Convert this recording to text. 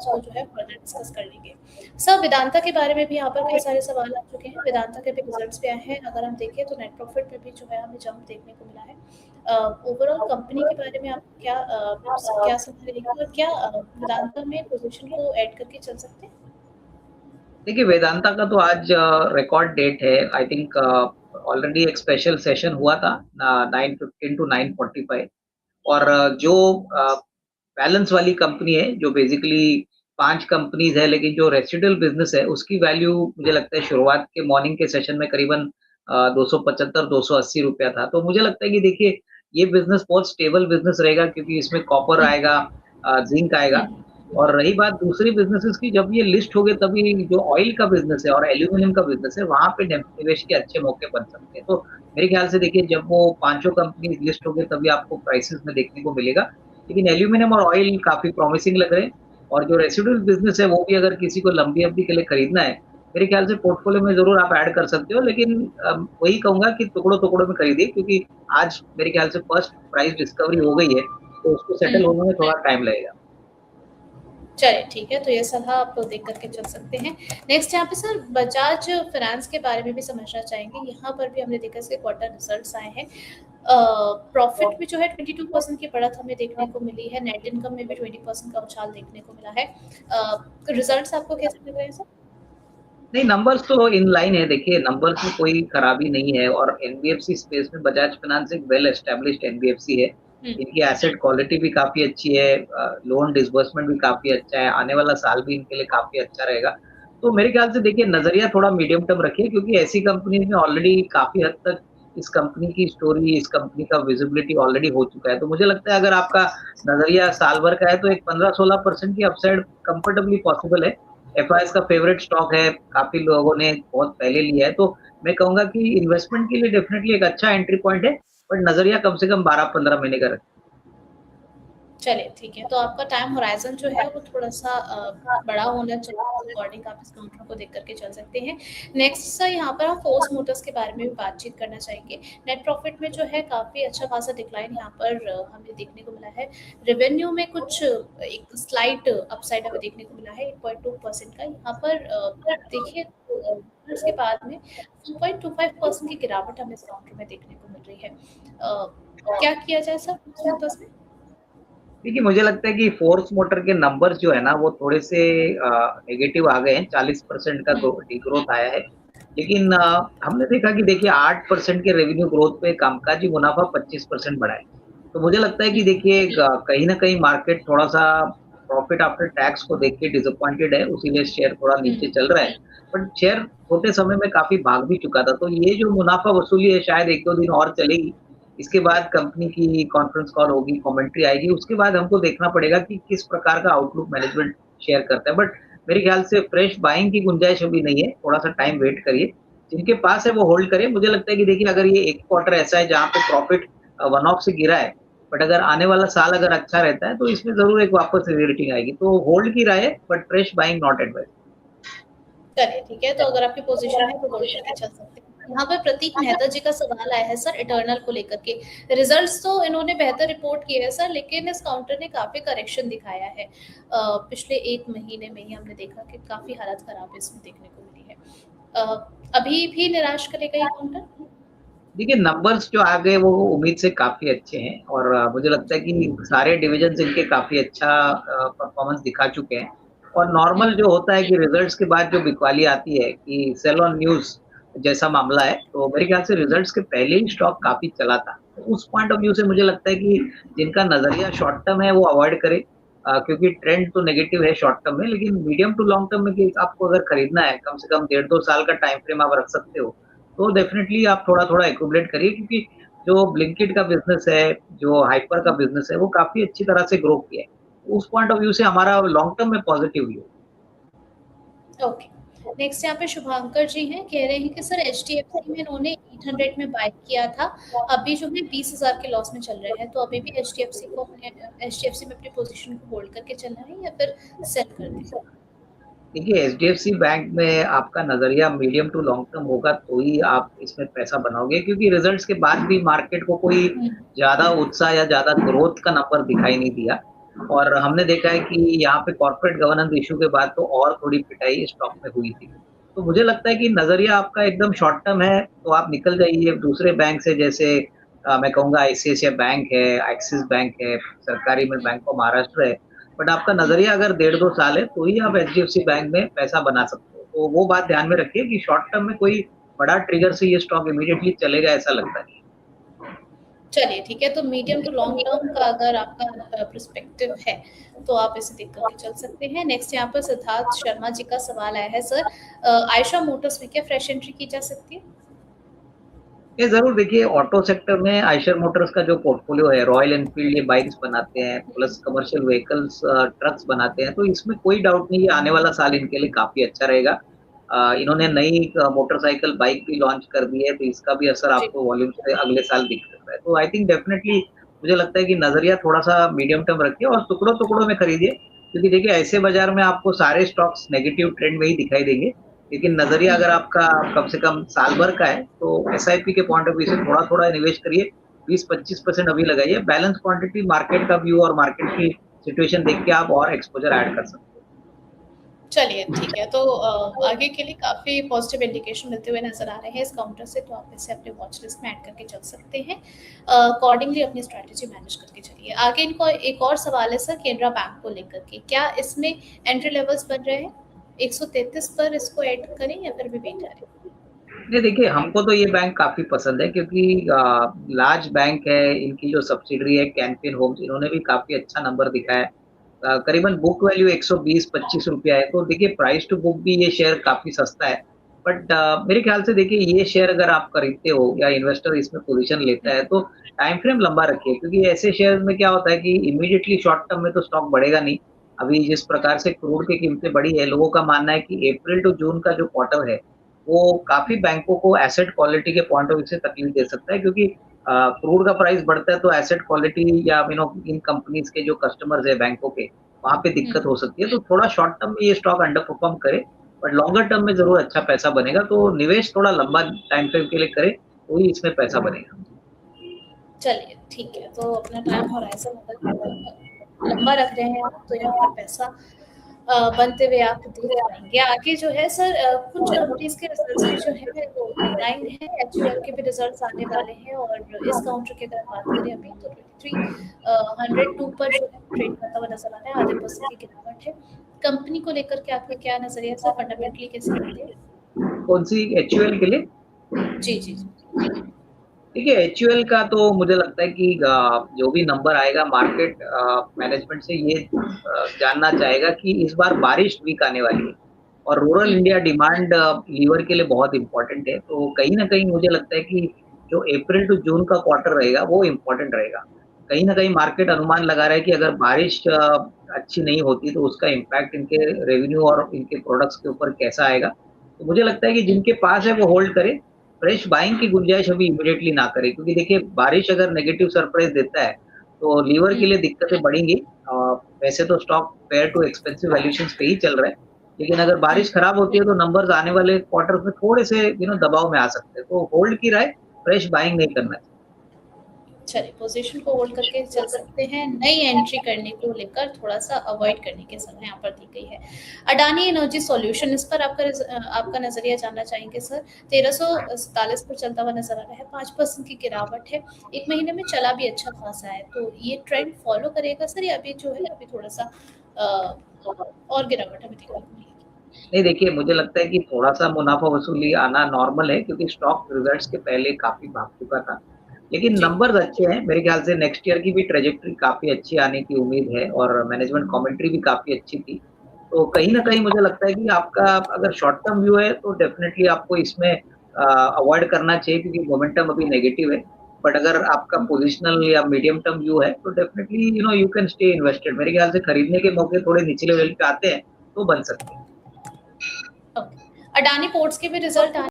उसको जो है फर्दर डिस्कस कर लेंगे। सर वेदांता के बारे में भी यहाँ पर कई सारे सवाल आ चुके हैं। वेदांता के भी रिजल्ट्स भी आए हैं। अगर हम देखें तो नेट प्रॉफिट में भी जो है हमें जंप देखने को मिला है। ओवरऑल कंपनी के बारे में आप क्या सलाह रहेगी और क्या वेदांता में पोजीशन को ऐड करके चल सकते हैं? देखिए वेदांता का तो आज रिकॉर्ड डेट है। आई थिंक ऑलरेडी एक स्पेशल सेशन हुआ था 9:15 टू 9:45 और जो बैलेंस वाली कंपनी है जो बेसिकली 5 कंपनीज है, लेकिन जो रेसिडुअल बिजनेस है उसकी वैल्यू मुझे लगता है शुरुआत के मॉर्निंग के सेशन में करीबन 275-280 रुपया था। तो मुझे लगता है कि देखिए ये बिजनेस बहुत स्टेबल बिजनेस रहेगा क्योंकि इसमें कॉपर हुँ, आएगा, जिंक आएगा। हुँ, और रही बात दूसरी बिज़नेसेस की, जब ये लिस्ट हो गए तभी जो ऑयल का बिज़नेस है और एल्यूमीनियम का बिज़नेस है, वहाँ पे निवेश के अच्छे मौके बन सकते हैं। तो मेरे ख्याल से देखिए जब वो पाँचों कंपनीज़ लिस्ट हो गए तभी आपको प्राइसेज़ में देखने को मिलेगा। लेकिन एल्यूमीनियम और ऑयल काफ़ी प्रॉमिसिंग लग रहे हैं और जो रेसिडुअल बिज़नेस है वो भी अगर किसी को लंबी अवधि के लिए खरीदना है, मेरे ख्याल से पोर्टफोलियो में ज़रूर आप ऐड कर सकते हो। लेकिन वही कहूँगा कि टुकड़ों-टुकड़ों में खरीदिए क्योंकि आज मेरे ख्याल से फर्स्ट प्राइस डिस्कवरी हो गई है, तो उसको सेटल हुँ। होने में थोड़ा टाइम लगेगा। चलिए ठीक है, तो ये सलाह आप देख कर के चल सकते हैं। नेक्स्ट यहाँ पे सर बजाज फाइनेंस के बारे में भी समझना चाहेंगे। यहाँ पर भी हमने देखा इसके क्वार्टर रिजल्ट्स आए हैं। प्रॉफिट भी जो है 22% की बढ़त हमें देखने को मिली है। नेट इनकम में भी 20% का उछाल देखने को मिला है। रिजल्ट्स आपको कैसे लग रहे हैं सर? नहीं, नंबर्स तो इन लाइन है। देखिए नंबर्स में कोई खराबी नहीं है और एनबीएफसी स्पेस में बजाज फाइनेंस एक वेल एस्टैब्लिश्ड एनबीएफसी है। हुँ, इनकी एसेट क्वालिटी भी काफ़ी अच्छी है, लोन डिसबर्समेंट भी काफ़ी अच्छा है, आने वाला साल भी इनके लिए काफ़ी अच्छा रहेगा। तो मेरे ख्याल से देखिए नज़रिया थोड़ा मीडियम टर्म रखिए क्योंकि ऐसी कंपनीज़ में ऑलरेडी काफ़ी हद तक इस कंपनी की स्टोरी, इस कंपनी का विजिबिलिटी ऑलरेडी हो चुका है। तो मुझे लगता है अगर आपका नज़रिया साल भर का है तो एक 15-16% की अपसाइड कंफर्टेबली पॉसिबल है। एफआईएस का फेवरेट स्टॉक है, काफ़ी लोगों ने बहुत पहले लिया है, तो मैं कहूँगा कि इन्वेस्टमेंट के लिए डेफिनिटली एक अच्छा एंट्री पॉइंट है, बट नज़रिया कम से कम 12-15 महीने का रखें। चलिए ठीक है, तो आपका टाइम होराइज़न जो है वो थोड़ा-सा बड़ा होना चाहिए, उस अकॉर्डिंग आप इस काउंटर को देख कर के चल सकते हैं। नेक्स्ट सर यहाँ पर हम फोर्स मोटर्स के बारे में भी बातचीत करना चाहेंगे। नेट प्रॉफिट में जो है काफ़ी अच्छा खासा डिक्लाइन यहाँ पर हमें देखने को मिला है। रेवेन्यू में कुछ एक स्लाइट अपसाइड हमें देखने को मिला है 8.2% का। यहाँ पर देखिए उसके बाद में 4.25% की गिरावट हमें इस काउंटर में देखने को मिल रही है। क्या किया जाए सर फोर्स मोटर्स में? देखिए, मुझे लगता है कि फोर्स मोटर के नंबर्स जो है ना, वो थोड़े-से नेगेटिव आ गए हैं, 40% का हुँ। डिग्रोथ आया है। लेकिन हमने देखा कि देखिए 8% के रेवेन्यू ग्रोथ पे कामकाजी मुनाफ़ा 25% बढ़ा है। तो मुझे लगता है कि देखिए कहीं न कहीं मार्केट थोड़ा-सा प्रॉफिट आफ्टर टैक्स को देख के डिसअपॉइंटेड है, उसीलिए शेयर थोड़ा नीचे हुँ, चल रहा है। बट शेयर छोटे समय में काफ़ी भाग भी चुका था, तो ये जो मुनाफ़ा वसूली है शायद 1-2 दिन और चलेगी। इसके बाद कंपनी की कॉन्फ्रेंस कॉल होगी, कमेंट्री आएगी, उसके बाद हमको देखना पड़ेगा कि किस प्रकार का आउटलुक मैनेजमेंट शेयर करता है। बट मेरे ख्याल से फ्रेश बाइंग की गुंजाइश अभी नहीं है, थोड़ा-सा टाइम वेट करिए। जिनके पास है वो होल्ड करें। मुझे लगता है कि देखिए अगर ये 1 क्वार्टर ऐसा है जहाँ पे प्रॉफिट वन ऑफ से गिरा है, बट अगर आने वाला साल अगर अच्छा रहता है तो इसमें ज़रूर एक वापस री-रेटिंग आएगी। तो होल्ड की राय है, but fresh buying not advice. चलिए ठीक है, तो अगर आपकी पोज़ीशन है तो होल्ड करके चल सकते हैं। यहाँ पर प्रतीक मेहता जी का सवाल आया है सर इटर्नल को लेकर के। रिज़ल्ट्स तो इन्होंने बेहतर रिपोर्ट किए हैं सर, लेकिन इस काउंटर ने काफ़ी करेक्शन दिखाया है। पिछले 1 महीने में ही हमने देखा कि काफ़ी हालत खराब इसमें देखने को मिली है। अभी भी निराश करेगा ये काउंटर? देखिए नंबर्स जो आ गए वो उम्मीद से काफ़ी अच्छे हैं और मुझे लगता है कि सारे डिविजन्स इनके काफ़ी अच्छा परफॉर्मेंस दिखा चुके हैं और नॉर्मल हुँ, जो होता है कि रिजल्ट्स के बाद जो बिकवाली आती है कि सेल ऑन न्यूज़ जैसा मामला है, तो मेरे ख्याल से हुँ, रिजल्ट्स के पहले ही स्टॉक काफ़ी चला था। तो उस पॉइंट ऑफ व्यू से मुझे लगता है कि जिनका नज़रिया शॉर्ट टर्म है वो अवॉइड करें, क्योंकि ट्रेंड तो नेगेटिव है शॉर्ट टर्म में, लेकिन मीडियम टू लॉन्ग टर्म में कि आपको अगर खरीदना है, कम से कम डेढ़ 2 साल का टाइम फ्रेम आप रख सकते हो। तो डेफ़िनेटली आप थोड़ा-थोड़ा एक्यूमुलेट करिए क्योंकि जो ब्लिंकिट का बिज़नेस है, जो हाइपर का बिज़नेस है, वो काफ़ी अच्छी तरह से ग्रो किया है। उस पॉइंट ऑफ व्यू से हमारा लॉन्ग टर्म में पॉज़िटिव व्यू है। ओके। नेक्स्ट यहाँ पे शुभांकर जी हैं, कह रहे हैं कि सर एचडीएफसी में इन्होंने 800 में बाय किया था, अभी जो है 20,000 के लॉस में चल रहे हैं, तो अभी भी एचडीएफसी में अपनी पोज़ीशन को होल्ड करके चलना है या फिर सेल कर दें? देखिए एचडीएफसी बैंक में आपका नज़रिया मीडियम टू लॉन्ग टर्म होगा तो ही आप इसमें पैसा बनाओगे क्योंकि रिज़ल्ट्स के बाद भी मार्केट को कोई हुँ, ज़्यादा उत्साह या ज़्यादा ग्रोथ का नंबर दिखाई नहीं दिया। और हमने देखा है कि यहाँ पे कॉर्पोरेट गवर्नेंस इश्यू के बाद तो और थोड़ी पिटाई स्टॉक में हुई थी। तो मुझे लगता है कि नज़रिया आपका एकदम शॉर्ट टर्म है, तो आप निकल जाइए दूसरे बैंक से, जैसे मैं कहूँगा आईसीआईसीआई बैंक है, एक्सिस बैंक है, सरकारी में हुँ, बैंक ऑफ महाराष्ट्र है। बट आपका हुँ। नज़रिया अगर डेढ़ 2 साल है, तो ही आप एचडीएफसी बैंक में पैसा बना सकते हो। तो वो बात ध्यान में रखिए कि शॉर्ट टर्म में कोई बड़ा ट्रिगर से ये स्टॉक इमीडिएटली चलेगा ऐसा लगता नहीं। चलिए ठीक है, तो मीडियम टू लॉन्ग टर्म का अगर आपका पर्सपेक्टिव है, तो आप इसे देख कर के चल सकते हैं। नेक्स्ट यहाँ पर सिद्धार्थ शर्मा जी का सवाल आया है सर, आयशा मोटर्स में क्या फ्रेश एंट्री की जा सकती है? ये ज़रूर देखिए, ऑटो सेक्टर में आइशर मोटर्स का जो पोर्टफोलियो है, रॉयल एनफील्ड ये बाइक्स बनाते हैं, प्लस कमर्शियल व्हीकल्स ट्रक्स बनाते हैं, तो इसमें कोई डाउट नहीं है आने वाला साल इनके लिए काफ़ी अच्छा रहेगा। इन्होंने नई मोटरसाइकिल बाइक भी लॉन्च कर दी है, तो इसका भी असर जी। आपको वॉल्यूम से अगले साल दिख सकता है। तो आई थिंक डेफिनिटली मुझे लगता है कि नज़रिया थोड़ा-सा मीडियम टर्म रखिए और टुकड़ों-टुकड़ों में खरीदिए, क्योंकि देखिए ऐसे बाज़ार में आपको सारे स्टॉक्स नेगेटिव ट्रेंड में ही दिखाई देंगे। लेकिन नज़रिया हुँ। अगर आपका कम से कम साल भर का है, तो एसआईपी के पॉइंट ऑफ व्यू से थोड़ा-थोड़ा निवेश करिए, 20-25% अभी लगाइए, बैलेंस क्वांटिटी मार्केट का व्यू और मार्केट की सिचुएशन देख के आप और एक्सपोज़र ऐड कर सकते हैं। चलिए ठीक है, तो आगे के लिए काफ़ी पॉजिटिव इंडिकेशन मिलते हुए नज़र आ रहे हैं इस काउंटर से, तो आप इसे अपने वॉच लिस्ट में ऐड करके चल सकते हैं। अकॉर्डिंगली अपनी स्ट्रैटेजी मैनेज करके चलिए। आगे इनको एक और सवाल है सर केनरा बैंक को लेकर के, क्या इसमें एंट्री लेवल्स बन रहे हैं? 133 पर इसको ऐड करें या फिर अभी वेट करें? नहीं देखिए, हमको तो ये बैंक काफ़ी पसंद है क्योंकि लार्ज बैंक है, इनकी जो सब्सिडियरी है कैनफिन होम्स, इन्होंने भी काफ़ी अच्छा नंबर दिखाया है। करीबन बुक वैल्यू 120-25 रुपया है, तो देखिए प्राइस टू बुक भी ये शेयर काफ़ी सस्ता है। बट मेरे ख्याल से देखिए ये शेयर अगर आप खरीदते हो या इन्वेस्टर इसमें पोज़ीशन लेता है, तो टाइम फ्रेम लंबा रखिए क्योंकि ऐसे शेयर्स में क्या होता है कि इमीडिएटली शॉर्ट टर्म में तो स्टॉक बढ़ेगा नहीं। अभी जिस प्रकार से क्रूड की कीमतें बढ़ी है, लोगों का मानना है कि अप्रैल टू जून का जो क्वार्टर है, वो काफ़ी बैंकों को एसेट क्वालिटी के पॉइंट ऑफ व्यू से तकलीफ दे सकता है क्योंकि क्रूड का प्राइस बढ़ता है तो एसेट क्वालिटी या इन कंपनीज़ के जो कस्टमर्स हैं बैंकों के, वहाँ पे हुँ, दिक्कत हो सकती है। तो थोड़ा शॉर्ट टर्म में ये स्टॉक अंडर परफ़ॉर्म करे, बट लॉन्गर टर्म में ज़रूर अच्छा पैसा बनेगा। तो निवेश थोड़ा लंबा टाइम फ्रेम के लिए करें, तो ही इसमें पैसा बनेगा। चलिए ठीक है, तो अपना टाइम हॉराइज़न अगर लंबा रख रहे हैं आप, तो यहाँ पर पैसा बनते हुए आप देख पाएँगे। आगे जो है सर कुछ कंपनीज़ के रिज़ल्ट्स भी जो हैं वो इंलाइन हैं, एचयूएल के भी रिज़ल्ट्स आने वाले हैं और इस काउंटर की अगर बात करें अभी तो 23 102 पर जो है ट्रेड करता हुआ नज़र आ रहा है, आधे परसेंट की गिरावट है। कंपनी को लेकर के आपका क्या नज़रिया है सर, फंडामेंटली कैसी लगती है? कौन-सी एचयूएल के लिए? जी, जी, जी। देखिए, एचयूएल का तो मुझे लगता है कि जो भी नंबर आएगा मार्केट मैनेजमेंट से ये जानना चाहेगा कि इस बार बारिश वीक आने वाली है और रूरल हुँ, इंडिया डिमांड लीवर के लिए बहुत इम्पोर्टेंट है। तो कहीं न कहीं मुझे लगता है कि जो अप्रैल टू जून का क्वार्टर रहेगा, वो इम्पोर्टेंट रहेगा। कहीं न कहीं मार्केट अनुमान लगा रहा है कि अगर बारिश अच्छी नहीं होती, तो उसका इम्पैक्ट इनके रेवेन्यू और इनके प्रोडक्ट्स के ऊपर कैसा आएगा। तो मुझे लगता है कि हुँ, जिनके पास है, वो होल्ड करें। फ्रेश बाइंग की गुंजाइश अभी इमीडिएटली ना करें क्योंकि देखिए बारिश अगर नेगेटिव सरप्राइज़ देता है, तो लीवर हुँ। के लिए दिक्कतें बढ़ेंगी। वैसे तो stock fair too expensive valuations पे ही चल रहा है, लेकिन अगर हुँ। बारिश खराब होती है तो नंबर्स आने वाले क्वार्टर्स में थोड़े से दबाव में आ सकते हैं। तो होल्ड की राय, फ्रेश बाइंग नहीं करना चाहिए। चलिए, पोज़ीशन को होल्ड करके चल सकते हैं, नई एंट्री करने को लेकर थोड़ा-सा अवॉइड करने की सलाह यहाँ पर दी गई है। अडानी एनर्जी सॉल्यूशन इस पर आपका नज़रिया जानना चाहेंगे सर। 1347 पर चलता हुआ नज़र आ रहा है, 5% की गिरावट है, 1 महीने में चला भी अच्छा खासा है, तो ये ट्रेंड फ़ॉलो करेगा सर या अभी जो है अभी थोड़ा-सा अ, और गिरावट हमें देखने को मिलेगी? नहीं देखिए, मुझे लगता है कि थोड़ा-सा मुनाफ़ा वसूली आना नॉर्मल है क्योंकि स्टॉक रिज़ल्ट्स के पहले काफ़ी भाग चुका था। लेकिन जी। नंबर्स अच्छे हैं, मेरे ख़्याल से नेक्स्ट ईयर की भी ट्रैजेक्टरी काफ़ी अच्छी आने की उम्मीद है और मैनेजमेंट कमेंट्री भी काफ़ी अच्छी थी। तो कहीं न हुँ, कहीं मुझे लगता है कि आपका अगर शॉर्ट टर्म व्यू है तो डेफ़िनेटली आपको इसमें अवॉइड करना चाहिए क्योंकि मोमेंटम अभी नेगेटिव है। बट अगर आपका हुँ। पोज़िशनल या मीडियम टर्म व्यू है तो definitely you can stay invested. मेरे ख़्याल से खरीदने के मौके थोड़े निचले लेवल पे आते हैं, तो बन सकते हैं। ओके। अडानी पोर्ट्स के भी रिज़ल्ट आने